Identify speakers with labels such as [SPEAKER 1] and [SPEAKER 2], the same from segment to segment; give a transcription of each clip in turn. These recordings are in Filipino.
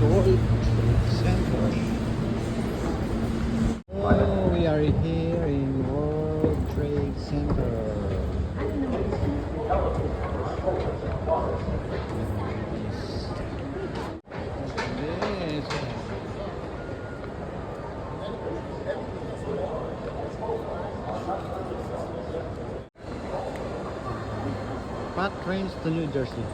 [SPEAKER 1] World Trade Center. Oh, we are here in World Trade Center. Yes. Fast trains to New Jersey.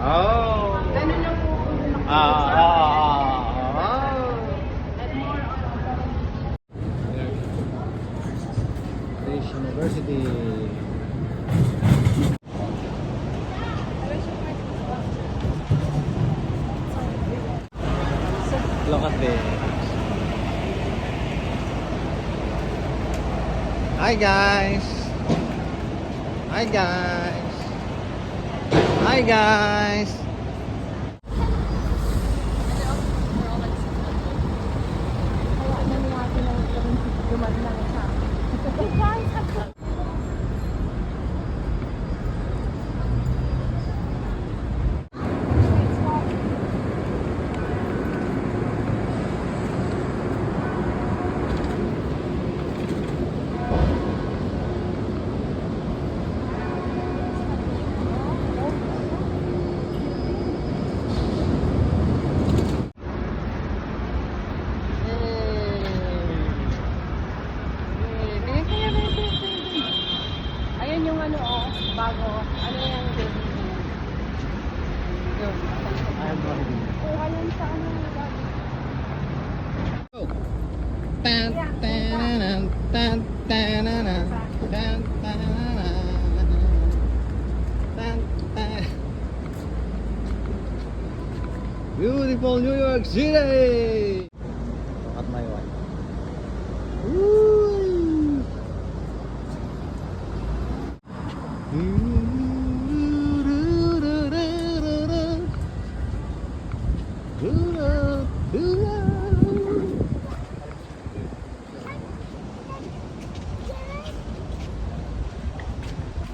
[SPEAKER 1] Oh. State University. Look at this. Hi guys. Hi guys. Hi guys.
[SPEAKER 2] Ayan yung ano, oh, bago. Ano yung baby? Yung. Oh, ayan sa ano yung bago.
[SPEAKER 1] Tan tan tan tan tan tan tan. Beautiful New York City. Look at my wife. Woo!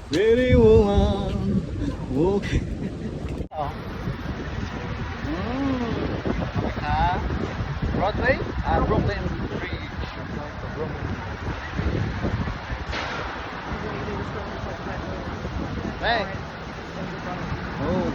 [SPEAKER 1] Pretty woman, walking. Oh. Broadway? Brooklyn Bridge. I'm going to Brooklyn. Hey. Oh.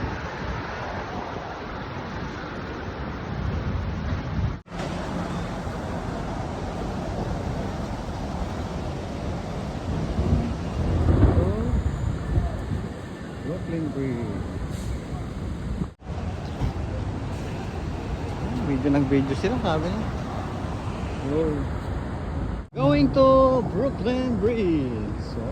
[SPEAKER 1] Brooklyn Bridge. Video sila, sabi niya. Oh. Going to Brooklyn Bridge. So,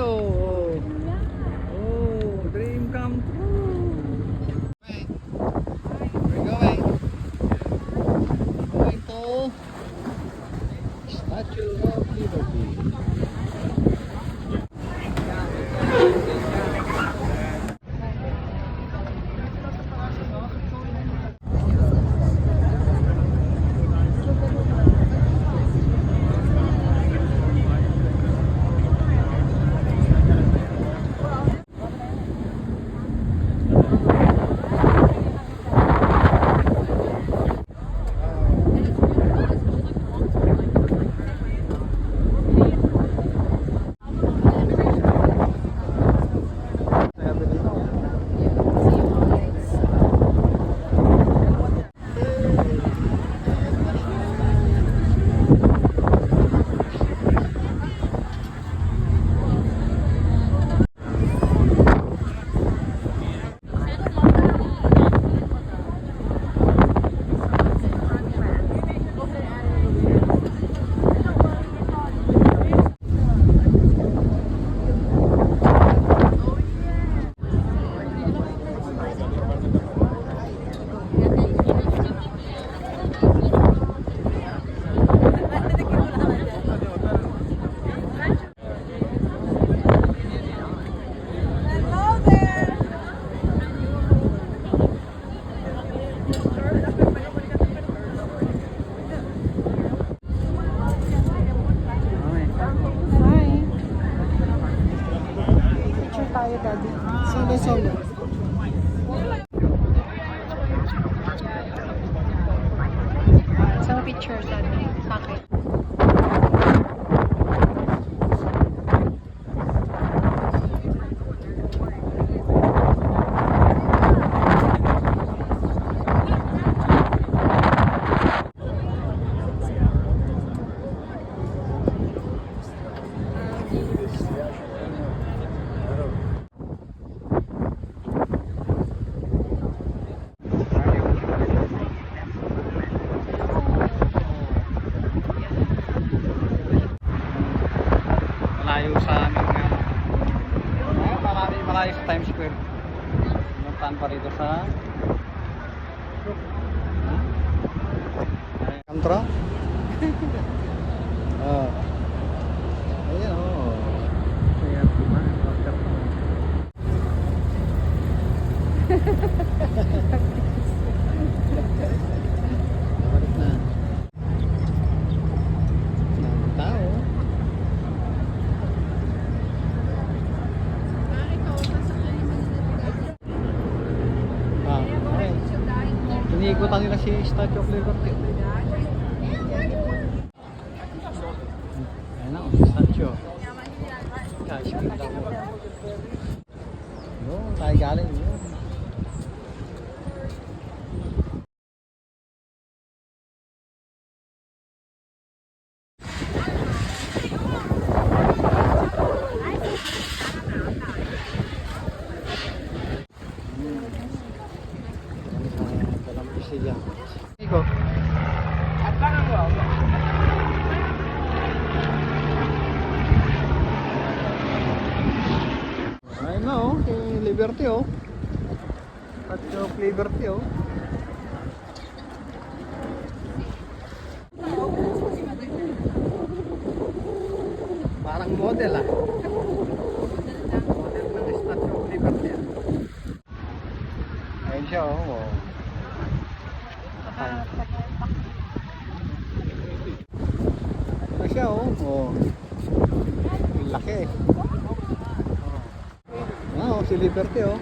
[SPEAKER 1] tayo. Oh, dream come true. We're going. Going to Statue of Liberty.
[SPEAKER 2] Picture tayo, Daddy. Solo. Isang picture, Daddy. Bakit?
[SPEAKER 1] Malayo sa amin ngayon. Malayo sa Times Square. Puntahan pa rito sa Kantra. Oh. Ayan oh. Kaya diba? Balik na. Ang tao. Iniikutan nila si Statue of Liberty. Ayan na, statue. Guys, kita mo. No, tayo galing yun. Siya. Iko. Ayun na oh, kay Liberty oh. Statue of Liberty oh. Parang model ah. Model ng Statue of Liberty ah. Ayun siya oh. Ano siya oh? Oh. Laki. Oh, si Liberty oh.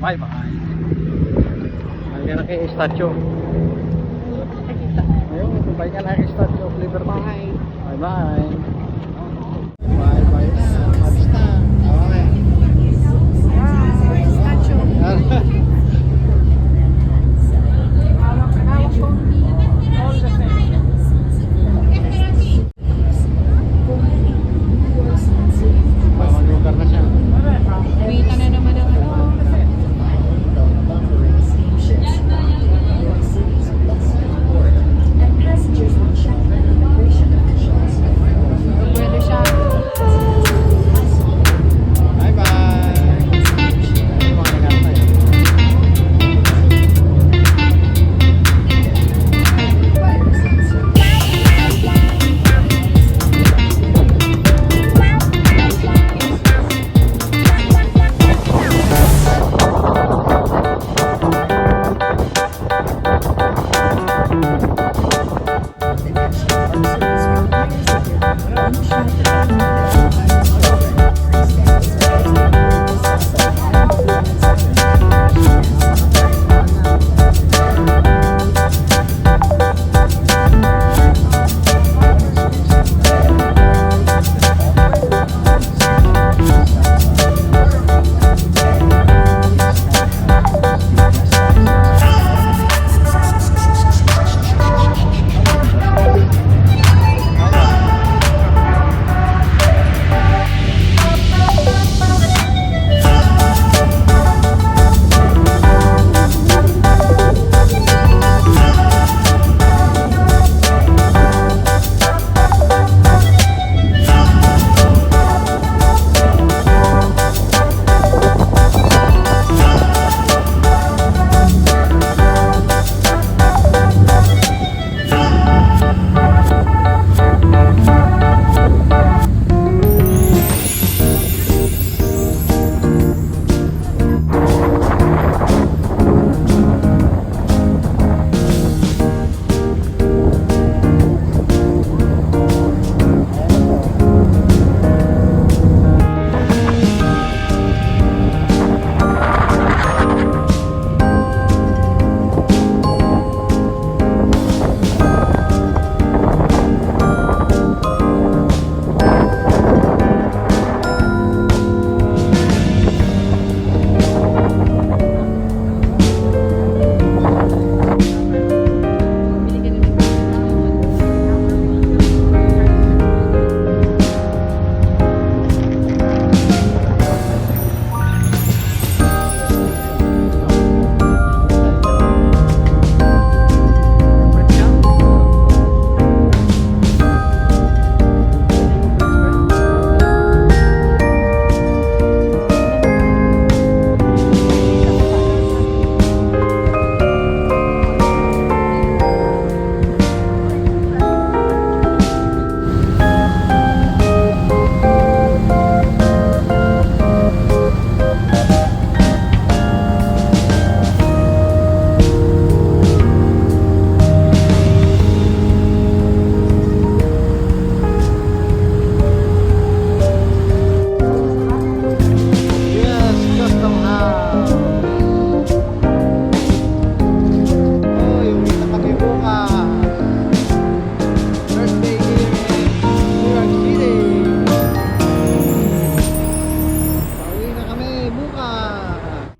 [SPEAKER 1] Bye bye. Bye na kay statue.
[SPEAKER 2] Nakita.
[SPEAKER 1] Ayun, bye na kay statue of Liberty.
[SPEAKER 2] Bye.
[SPEAKER 1] Bye bye. Bye bye na. Alis na. Okay.
[SPEAKER 2] Bye. Statue.